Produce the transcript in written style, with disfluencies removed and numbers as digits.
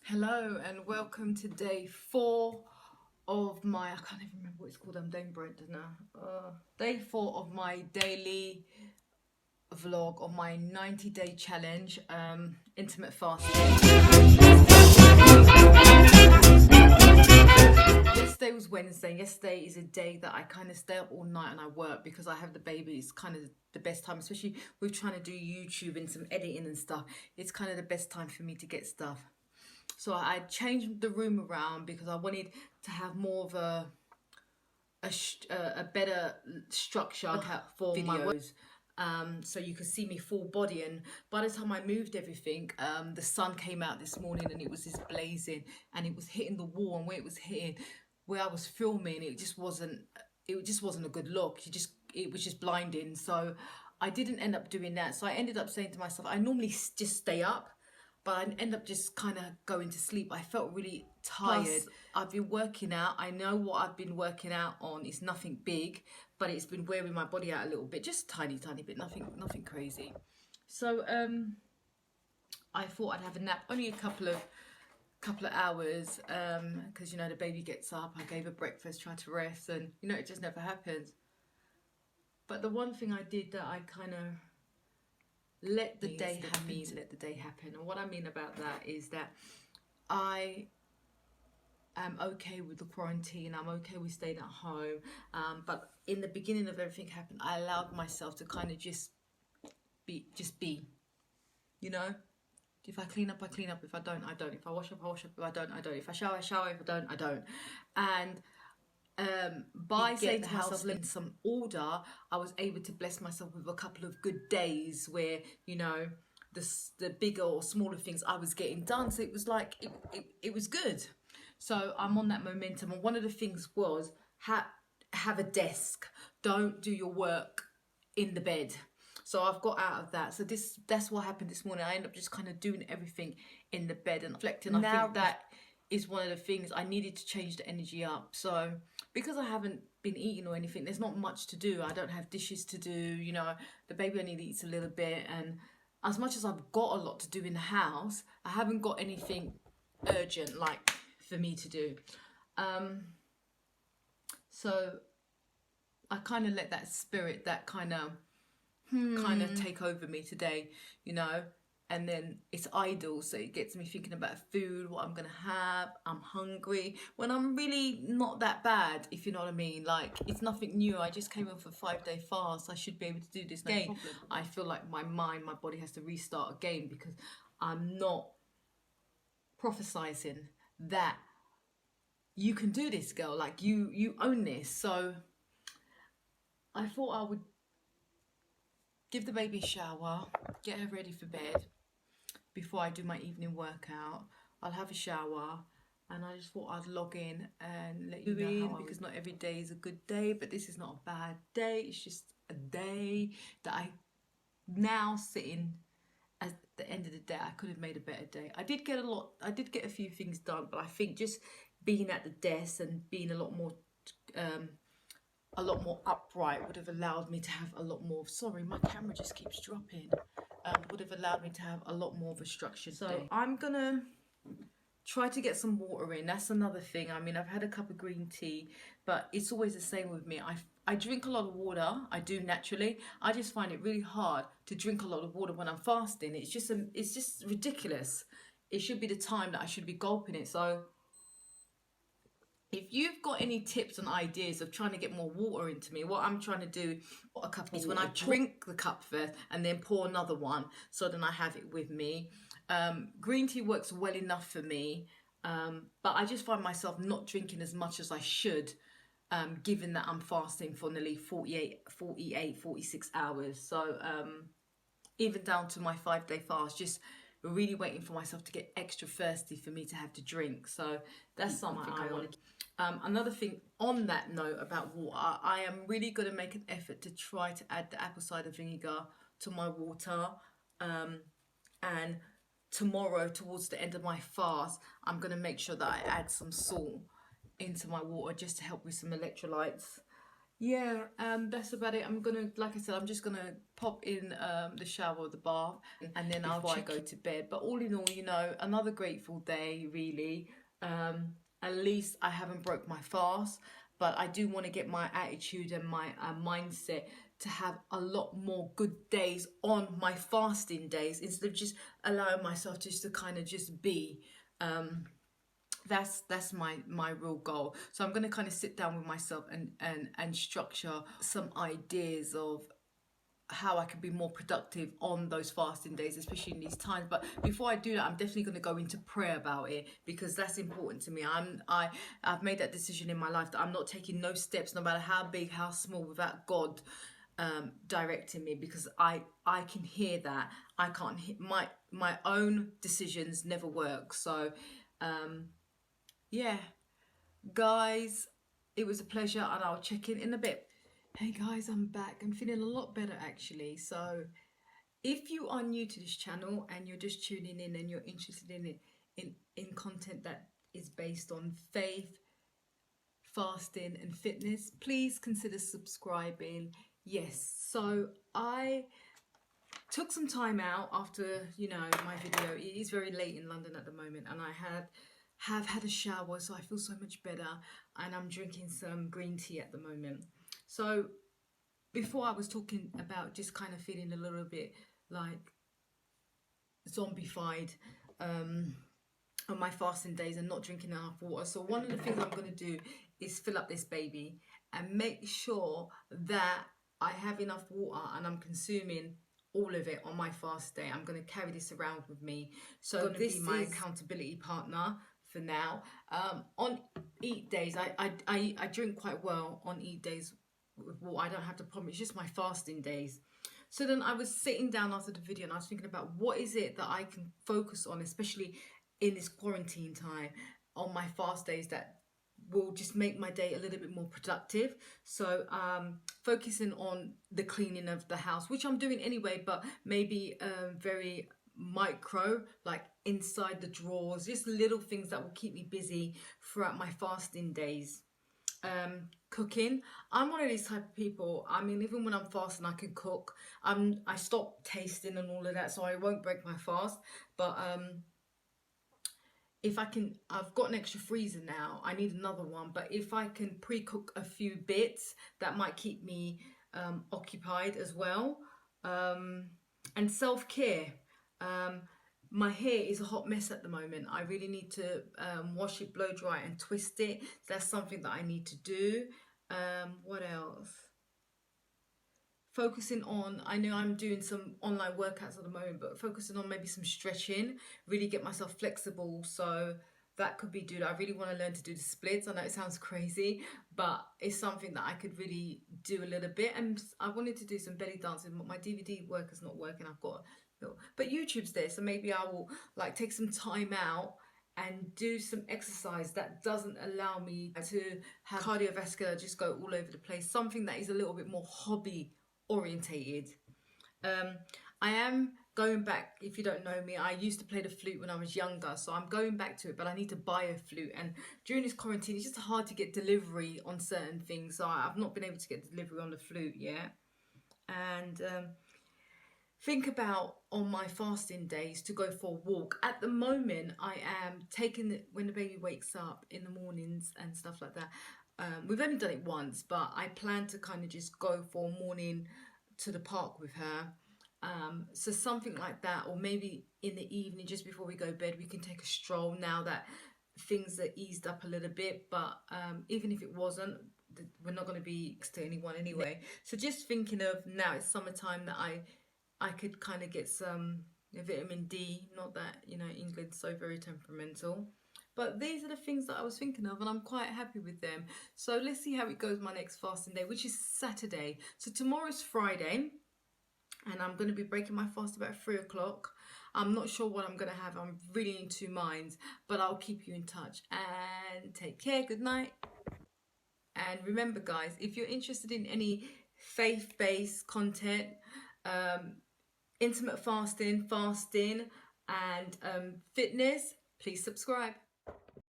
Hello and welcome to day 4 of my, I can't even remember what it's called, I'm doing Brent now. Day 4 of my daily vlog on my 90-day challenge, intermittent fasting. Yesterday was Wednesday. Yesterday is a day that I kind of stay up all night and I work because I have the baby. It's kind of the best time, especially with trying to do YouTube and some editing and stuff. It's kind of the best time for me to get stuff. So I changed the room around because I wanted to have more of a better structure for videos. So you could see me full body, and by the time I moved everything, the sun came out this morning and it was just blazing and it was hitting the wall, and where it was hitting, where I was filming, it just wasn't a good look. It was just blinding. So I didn't end up doing that. So I ended up saying to myself, I normally just stay up, but I end up just kind of going to sleep. I felt really tired. Plus, I've been working out. I know what I've been working out on is nothing big, but it's been wearing my body out a little bit, just tiny bit, nothing crazy. So I thought I'd have a nap, only a couple of hours, because you know the baby gets up. I gave her breakfast, tried to rest, and you know it just never happens. But the one thing I did that I kind of let the day happen. And what I mean about that is that I am okay with the quarantine. I'm okay with staying at home. But in the beginning of everything happened, I allowed myself to kind of just be. You know, if I clean up, I clean up. If I don't, I don't. If I wash up, I wash up. If I don't, I don't. If I shower, I shower. If I don't, I don't. And by saying to myself, in some order, I was able to bless myself with a couple of good days where, you know, the bigger or smaller things I was getting done. So it was like, it was good. So I'm on that momentum. And one of the things was, have a desk. Don't do your work in the bed. So I've got out of that. So that's what happened this morning. I ended up just kind of doing everything in the bed and reflecting. I think that is one of the things I needed to change the energy up. So because I haven't been eating or anything, there's not much to do. I don't have dishes to do, you know, the baby only eats a little bit, and as much as I've got a lot to do in the house, I haven't got anything urgent like for me to do. So I kind of let that spirit, that kind of take over me today, you know. And then it's idle, so it gets me thinking about food, what I'm gonna have. I'm hungry when I'm really not that bad, if you know what I mean. Like, it's nothing new. I just came off a 5-day fast. I should be able to do this again. I feel like my body has to restart again because I'm not prophesizing that you can do this, girl. Like, you own this. So I thought I would give the baby a shower, get her ready for bed. Before I do my evening workout, I'll have a shower, and I just thought I'd log in and let you know how, because not every day is a good day, but this is not a bad day. It's just a day that I now sitting at the end of the day. I could have made a better day. I did get a few things done, but I think just being at the desk and being a lot more upright would have allowed me to have a lot more. Sorry, my camera just keeps dropping. Would have allowed me to have a lot more of a structured day. I'm gonna try to get some water in. That's another thing. I mean, I've had a cup of green tea, but it's always the same with me. I drink a lot of water. I do naturally. I just find it really hard to drink a lot of water when I'm fasting. It's just ridiculous. It should be the time that I should be gulping it. So if you've got any tips and ideas of trying to get more water into me, what I'm trying to do is when I drink the cup first and then pour another one, so then I have it with me. Green tea works well enough for me, but I just find myself not drinking as much as I should, given that I'm fasting for nearly 46 hours. So even down to my 5-day fast, just really waiting for myself to get extra thirsty for me to have to drink. So that's something I want to. Another thing on that note about water, I am really going to make an effort to try to add the apple cider vinegar to my water. And tomorrow, towards the end of my fast, I'm going to make sure that I add some salt into my water just to help with some electrolytes Yeah, that's about it. I'm gonna, like I said, I'm just gonna pop in the shower or the bath, and then I'll before I go to bed. But all in all, you know, another grateful day, really. At least I haven't broke my fast, but I do want to get my attitude and my mindset to have a lot more good days on my fasting days instead of just allowing myself just to kind of just be. That's my real goal. So I'm going to kind of sit down with myself and structure some ideas of how I can be more productive on those fasting days, especially in these times. But before I do that, I'm definitely going to go into prayer about it, because that's important to me. I've made that decision in my life that I'm not taking no steps, no matter how big, how small, without God directing me, because I can hear that. I can't hear my own decisions never work. So yeah, guys, it was a pleasure, and I'll check in a bit. Hey guys, I'm back. I'm feeling a lot better actually. So if you are new to this channel and you're just tuning in and you're interested in it, in content that is based on faith, fasting and fitness, please consider subscribing. Yes, so I took some time out after, you know, my video. It is very late in London at the moment, and I have had a shower, so I feel so much better, and I'm drinking some green tea at the moment. So before, I was talking about just kind of feeling a little bit like zombified on my fasting days and not drinking enough water. So one of the things I'm going to do is fill up this baby and make sure that I have enough water and I'm consuming all of it on my fast day. I'm going to carry this around with me. So this is my accountability partner for now. On eat days, I drink quite well on eat days with water. I don't have the problem. It's just my fasting days. So then I was sitting down after the video and I was thinking about what is it that I can focus on, especially in this quarantine time, on my fast days, that will just make my day a little bit more productive. So focusing on the cleaning of the house, which I'm doing anyway, but maybe very micro, like inside the drawers, just little things that will keep me busy throughout my fasting days. Cooking, I'm one of these type of people. I mean, even when I'm fasting, I can cook. I stop tasting and all of that, so I won't break my fast. But if I can, I've got an extra freezer now. I need another one, but if I can pre-cook a few bits, that might keep me occupied as well. And self-care. My hair is a hot mess at the moment. I really need to wash it, blow dry and twist it. That's something that I need to do. What else? Focusing on, I know I'm doing some online workouts at the moment, but focusing on maybe some stretching, really get myself flexible. So that could be doing. I really want to learn to do the splits. I know it sounds crazy, but it's something that I could really do a little bit. And I wanted to do some belly dancing, but my DVD worker's not working. I've got, but YouTube's there, so maybe I will like take some time out and do some exercise that doesn't allow me to have cardiovascular just go all over the place. Something that is a little bit more hobby orientated. I am going back. If you don't know me, I used to play the flute when I was younger, so I'm going back to it, but I need to buy a flute. And during this quarantine, it's just hard to get delivery on certain things, so I've not been able to get delivery on the flute yet. And think about on my fasting days to go for a walk. At the moment, I am taking when the baby wakes up in the mornings and stuff like that. We've only done it once, but I plan to kind of just go for a morning to the park with her. So something like that, or maybe in the evening just before we go to bed, we can take a stroll now that things are eased up a little bit. But even if it wasn't, we're not going to be next to anyone anyway. So just thinking of now it's summertime, that I could kind of get some vitamin D. Not that, you know, England's so very temperamental. But these are the things that I was thinking of, and I'm quite happy with them. So let's see how it goes my next fasting day, which is Saturday. So tomorrow's Friday, and I'm going to be breaking my fast about 3 o'clock. I'm not sure what I'm going to have. I'm really in two minds, but I'll keep you in touch. And take care. Good night. And remember, guys, if you're interested in any faith-based content, intermittent fasting, and fitness, please subscribe.